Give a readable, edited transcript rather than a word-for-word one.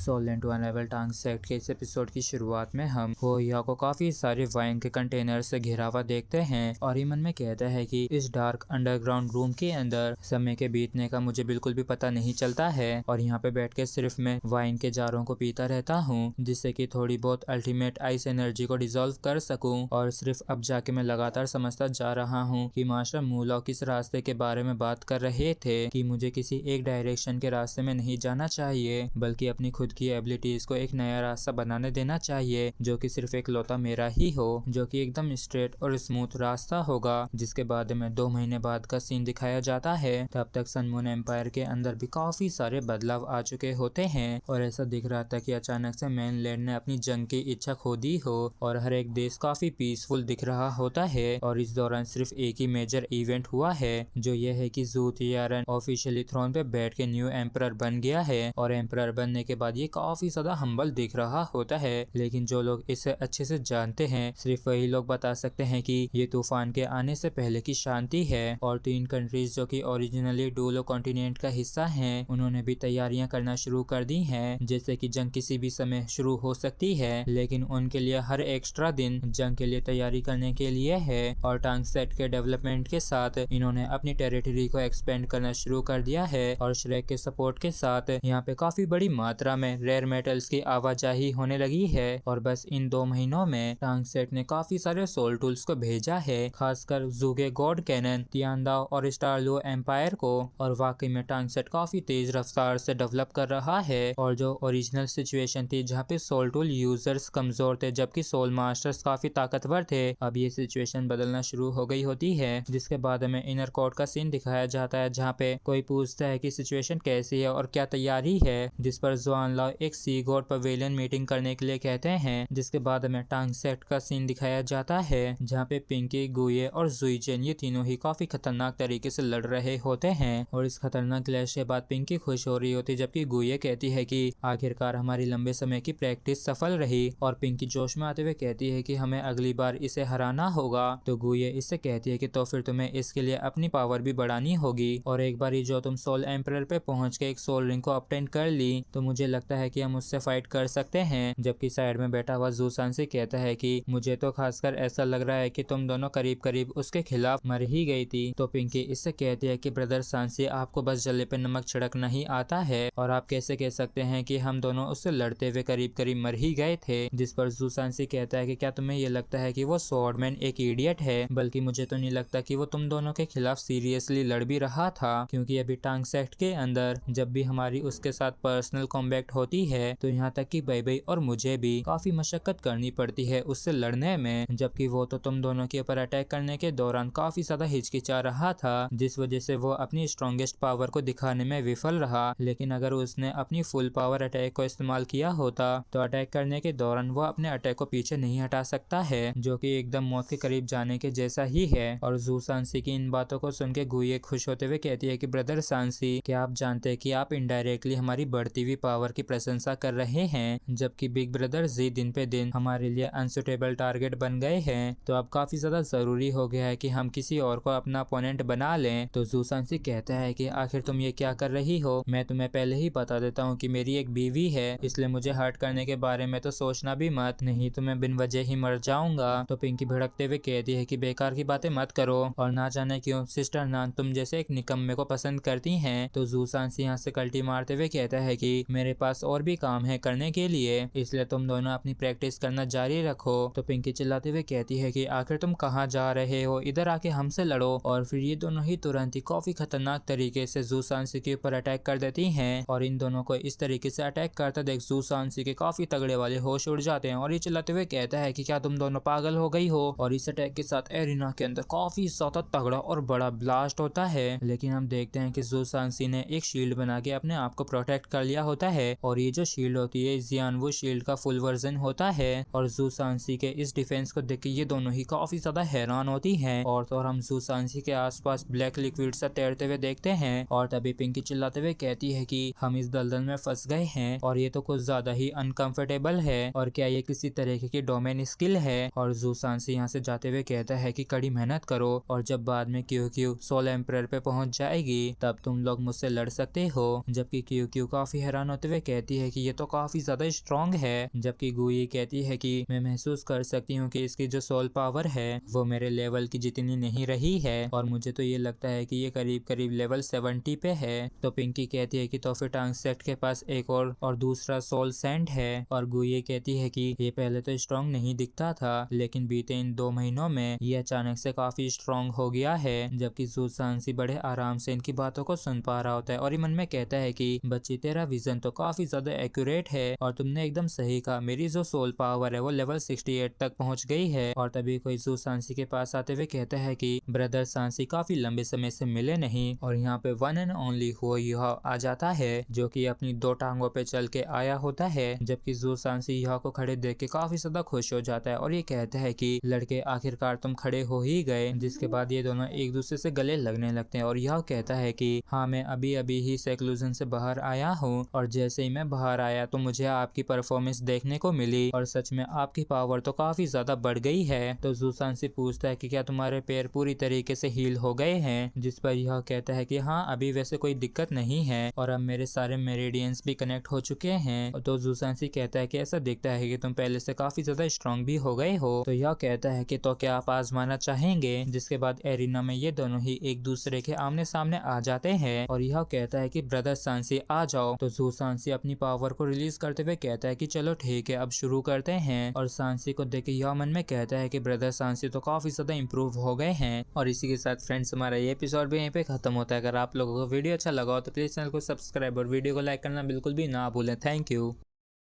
सोलेंट to honourable टांग set के इस एपिसोड की शुरुआत में हम होया को काफी सारे वाइन के कंटेनर से घिरा हुआ देखते हैं और ये मन में कहता है कि इस डार्क अंडरग्राउंड रूम के अंदर समय के बीतने का मुझे बिल्कुल भी पता नहीं चलता है और यहाँ पे बैठ के सिर्फ मैं वाइन के जारों को पीता रहता हूँ जिससे कि थोड़ी बहुत अल्टीमेट आइस एनर्जी को डिसॉल्व कर सकूं। और सिर्फ अब जाके मैं लगातार समझता जा रहा हूँ कि मास्टर मूलॉ किस रास्ते के बारे में बात कर रहे थे कि मुझे किसी एक डायरेक्शन के रास्ते में नहीं जाना चाहिए बल्कि अपनी खुद की एबिलिटीज को एक नया रास्ता बनाने देना चाहिए जो कि सिर्फ एक लौता मेरा ही हो, जो कि एकदम स्ट्रेट और स्मूथ रास्ता होगा। जिसके बाद में 2 महीने बाद का सीन दिखाया जाता है। तब तक सन मून एम्पायर के अंदर भी काफी सारे बदलाव आ चुके होते हैं और ऐसा दिख रहा था कि अचानक से मेनलैंड ने अपनी जंग की इच्छा खो दी हो और हर एक देश काफी पीसफुल दिख रहा होता है। और इस दौरान सिर्फ एक ही मेजर इवेंट हुआ है जो यह है कि ज़ू तियारन ऑफिशियली थ्रोन पे बैठ के न्यू एम्परर बन गया है और एम्परर बनने के बाद ये काफी ज्यादा हम्बल दिख रहा होता है। लेकिन जो लोग इसे अच्छे से जानते हैं सिर्फ वही लोग बता सकते हैं कि ये तूफान के आने से पहले की शांति है और 3 कंट्रीज जो कि ओरिजिनली डूलो कॉन्टिनेंट का हिस्सा हैं उन्होंने भी तैयारियां करना शुरू कर दी हैं जैसे कि जंग किसी भी समय शुरू हो सकती है। लेकिन उनके लिए हर एक्स्ट्रा दिन जंग के लिए तैयारी करने के लिए है और टांग सेट के डेवलपमेंट के साथ इन्होंने अपनी टेरिटरी को एक्सपेंड करना शुरू कर दिया है और श्रेक के सपोर्ट के साथ यहाँ पे काफी बड़ी मात्रा में रेयर मेटल्स की आवाजाही होने लगी है। और बस इन 2 महीनों में टांग सेट ने काफी सारे सोल टूल्स को भेजा है, खासकर ज़ूगे गॉड कैनन, तियानदाओ और स्टारलो एम्पायर को। और वाकई में टांग सेट काफी तेज रफ्तार से डेवलप कर रहा है और जो ओरिजिनल सिचुएशन थी जहाँ पे सोल टूल यूजर्स कमजोर थे जबकि सोल मास्टर्स काफी ताकतवर थे, अब ये सिचुएशन बदलना शुरू हो गई होती है। जिसके बाद में इनर कोर्ट का सीन दिखाया जाता है जहाँ पे कोई पूछता है कि सिचुएशन कैसी है और क्या तैयारी है, जिस पर जुआन लाओ एक सी गॉड पवेलियन मीटिंग करने के लिए कहते हैं। जिसके बाद में टांग सेट का सीन दिखाया जाता है जहाँ पे पिंकी, गुये और जुईचेन ये तीनों ही काफी खतरनाक तरीके से लड़ रहे होते हैं और इस खतरनाक क्लैश के बाद पिंकी खुश हो रही होती जबकि गुये कहती है कि आखिरकार हमारी लंबे समय की प्रैक्टिस सफल रही। और पिंकी जोश में आते हुए कहती है कि हमें अगली बार इसे हराना होगा। तो गुये इससे कहती है कि तो फिर तुम्हें इसके लिए अपनी पावर भी बढ़ानी होगी और एक बार जो तुम सोल एम्परर पे पहुंच के एक सोल रिंग को ऑब्टेन कर ली तो मुझे लगता है कि हम उससे फाइट कर सकते हैं। जबकि साइड में बैठा हुआ जूसान से कहता है कि मुझे तो खासकर ऐसा लग रहा है कि तुम दोनों करीब करीब उसके खिलाफ मर ही गई थी। तो पिंकी इससे कहती है कि ब्रदर सांसी, आपको बस जले पे नमक छिड़कना ही आता है और आप कैसे कह सकते हैं कि हम दोनों उससे लड़ते हुए करीब करीब मर ही गए थे। जिस पर जूसांसी कहता है कि क्या तुम्हें ये लगता है कि वो स्वॉर्डमैन एक इडियट है, बल्कि मुझे तो नहीं लगता कि वो तुम दोनों के खिलाफ सीरियसली लड़ भी रहा था, क्योंकि अभी टांग सेट के अंदर जब भी हमारी उसके साथ पर्सनल कॉम्बैक्ट होती है तो यहाँ तक कि बेबे और मुझे भी काफी मशक्कत करनी पड़ती है उससे लड़ने में, जबकि वो तो तुम दोनों के ऊपर अटैक करने के दौरान काफी ज्यादा हिचकिचा रहा था जिस वजह से वो अपनी स्ट्रॉन्गेस्ट पावर को दिखाने में विफल रहा। लेकिन अगर उसने अपनी फुल पावर अटैक को इस्तेमाल किया होता तो अटैक करने के दौरान वो अपने अटैक को पीछे नहीं हटा सकता है, जो कि एकदम मौत के करीब जाने के जैसा ही है। और जू सांसी की इन बातों को सुन के गुये खुश होते हुए कहती है कि ब्रदर सांसी, क्या आप जानते हैं कि आप इनडायरेक्टली हमारी बढ़ती हुई पावर की प्रशंसा कर रहे हैं, जबकि बिग ब्रदर जी दिन पे दिन हमारे लिए अनसुटेबल टारगेट बन गए हैं, तो अब काफी ज्यादा जरूरी हो गया है कि हम किसी और को अपना अपोनेंट बना लें। तो जू सांसी कहता है कि आखिर तुम ये क्या कर रही हो, मैं तुम्हें पहले ही बता देता हूँ कि मेरी एक बीवी है, इसलिए मुझे हर्ट करने के बारे में तो सोचना भी मत, नहीं तो मैं बिन वजह ही मर जाऊंगा। तो पिंकी भड़कते हुए कहती है कि बेकार की बातें मत करो और ना जाने क्यों सिस्टर नान तुम जैसे एक निकम्मे को पसंद करती हैं। तो जू सांसी यहाँ से कल्टी मारते हुए कहता है कि मेरे पास और भी काम है करने के लिए, इसलिए तुम दोनों अपनी प्रैक्टिस करना जारी रखो। तो पिंकी चिल्लाते हुए कहती है कि आखिर तुम कहाँ जा रहे हो, इधर आके हमसे लड़ो। और फिर ये दोनों ही तुरंत ही काफी खतरनाक तरीके से जू सांसी के ऊपर अटैक कर देती हैं और इन दोनों को इस तरीके से अटैक करता देख जू सांसी के काफी तगड़े वाले होश उड़ जाते हैं और ये चिल्लाते हुए कहता है कि क्या तुम दोनों पागल हो गई हो। और इस अटैक के साथ एरिना के अंदर काफी ज्यादा तगड़ा और बड़ा ब्लास्ट होता है। लेकिन हम देखते हैं कि जू सांसी ने एक शील्ड बना के अपने आप को प्रोटेक्ट कर लिया होता है और ये जो शील्ड होती है जियानवू शील्ड का फुल वर्जन होता है। और जू सांसी के इस डिफेंस को देख के ये दोनों ही काफी ज्यादा हैरान होती हैं और तो और हम जू सांसी के आसपास ब्लैक लिक्विड से तैरते हुए देखते हैं। और तभी पिंकी चिल्लाते हुए कहती है कि हम इस दलदल में फंस गए हैं और ये तो कुछ ज्यादा ही अनकंफर्टेबल है और क्या ये किसी तरीके की डोमेन स्किल है। और जू सांसी यहाँ से जाते हुए कहता है कि कड़ी मेहनत करो और जब बाद में क्यू सोल एम्परर पे पहुंच जाएगी तब तुम लोग मुझसे लड़ सकते हो। जबकि क्यू काफी हैरान होते हुए कहती है कि ये तो काफी ज्यादा स्ट्रॉन्ग है, जबकि गुई कहती है कि मैं महसूस कर सकती हूँ कि इसकी जो सोल पावर है वो मेरे लेवल की जितनी नहीं रही है और मुझे तो ये लगता है कि ये करीब करीब लेवल 70 पे है। तो पिंकी कहती है कि तो फिर टांगसेट के पास एक और दूसरा सोल सैंड है, और गुई कहती है कि ये पहले तो स्ट्रॉन्ग नहीं दिखता था लेकिन बीते इन 2 महीनों में ये अचानक से काफी स्ट्रॉन्ग हो गया है। जबकि ज़ूसांसी बड़े आराम से इनकी बातों को सुन पा रहा होता है और ये मन में कहता है कि बच्ची तेरा विजन तो काफी ज्यादा एक्यूरेट है और तुमने एकदम सही कहा, मेरी जो सोल पावर है वो लेवल 68 तक पहुंच गई है। और तभी कोई ज़ूसांसी के पास आते हुए कहता है कि ब्रदर सांसी काफी लंबे समय से मिले नहीं, और यहाँ पे वन एंड ओनली हुआ यह आ जाता है जो कि अपनी 2 टांगों पे चल के आया होता है। जबकि ज़ूसांसी यह को खड़े देख के काफी ज्यादा खुश हो जाता है और ये कहता है कि लड़के आखिरकार तुम खड़े हो ही गए। जिसके बाद ये दोनों एक दूसरे से गले लगने लगते हैं और यह कहता है कि हाँ, मैं अभी अभी ही सेक्लूजन से बाहर आया हूँ और जैसे ही मैं बाहर आया तो मुझे आपकी परफॉर्मेंस देखने को मिली और सच में आपकी पावर तो काफी ज्यादा बढ़ गई है। तो ज़ूसांसी पूछता है कि क्या तुम्हारे पैर पूरी तरीके से हील हो गए हैं, जिस पर यह कहता है कि हाँ, अभी वैसे कोई दिक्कत नहीं है और अब मेरे सारे मेरिडियंस भी कनेक्ट हो चुके हैं। तो ज़ूसांसी कहता है कि ऐसा दिखता है कि तुम पहले से काफी ज्यादा स्ट्रॉन्ग भी हो गए हो। तो यह कहता है कि तो क्या आप आजमाना चाहेंगे। जिसके बाद एरिना में ये दोनों ही एक दूसरे के आमने सामने आ जाते हैं और यह कहता है कि ब्रदर सांसी आ जाओ। तो ज़ूसांसी अपनी पावर को रिलीज करते हुए कहता है कि चलो ठीक है, अब शुरू करते हैं। और सांसी को देख के यह मन में कहता है कि ब्रदर सांसी तो काफी ज्यादा इम्प्रूव हो गए हैं। और इसी के साथ फ्रेंड्स, हमारा ये एपिसोड भी यहीं पे खत्म होता है। अगर आप लोगों को वीडियो अच्छा लगा हो तो प्लीज चैनल को सब्सक्राइब और वीडियो को लाइक करना बिल्कुल भी ना भूलें। Thank you.